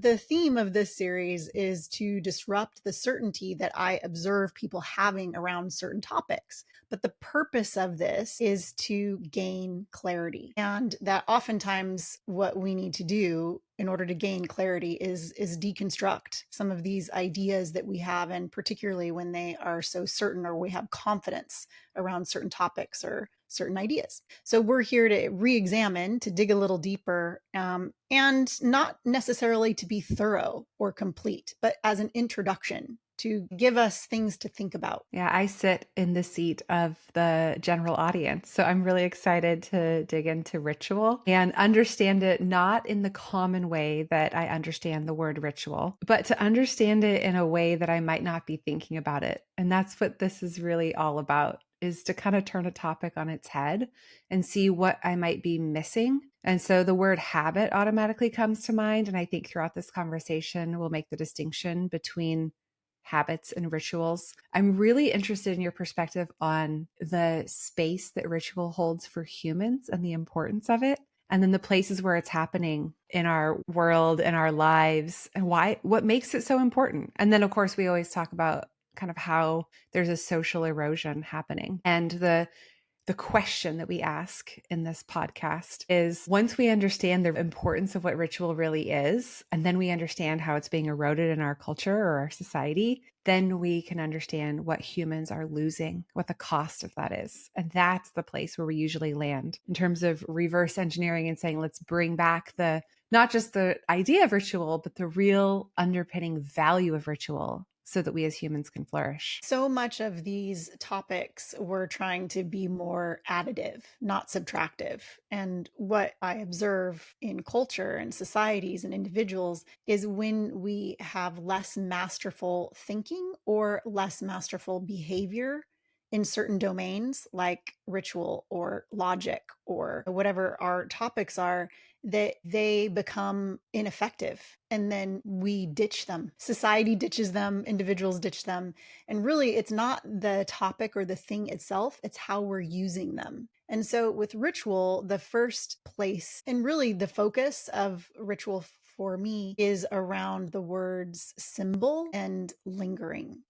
The theme of this series is to disrupt the certainty that I observe people having around certain topics. But the purpose of this is to gain clarity. And that oftentimes what we need to do in order to gain clarity is deconstruct some of these ideas that we have, and particularly when they are so certain or we have confidence around certain topics or certain ideas. So we're here to re-examine, to dig a little deeper, and not necessarily to be thorough or complete, but as an introduction to give us things to think about. Yeah, I sit in the seat of the general audience. So I'm really excited to dig into ritual and understand it not in the common way that I understand the word ritual, but to understand it in a way that I might not be thinking about it. And that's what this is really all about, is to kind of turn a topic on its head and see what I might be missing. And so the word habit automatically comes to mind. And I think throughout this conversation, we'll make the distinction between habits and rituals. I'm really interested in your perspective on the space that ritual holds for humans and the importance of it, and then the places where it's happening in our world and our lives, and what makes it so important. And then of course we always talk about kind of how there's a social erosion happening. And the question that we ask in this podcast is, once we understand the importance of what ritual really is, and then we understand how it's being eroded in our culture or our society, then we can understand what humans are losing, what the cost of that is. And that's the place where we usually land in terms of reverse engineering and saying, let's bring back not just the idea of ritual, but the real underpinning value of ritual so that we as humans can flourish. So much of these topics were trying to be more additive, not subtractive. And what I observe in culture and societies and individuals is when we have less masterful thinking or less masterful behavior in certain domains, like ritual or logic or whatever our topics are, that they become ineffective. And then we ditch them. Society ditches them, individuals ditch them. And really, it's not the topic or the thing itself, it's how we're using them. And so with ritual, the first place and really the focus of ritual for me is around the words symbol and lingering.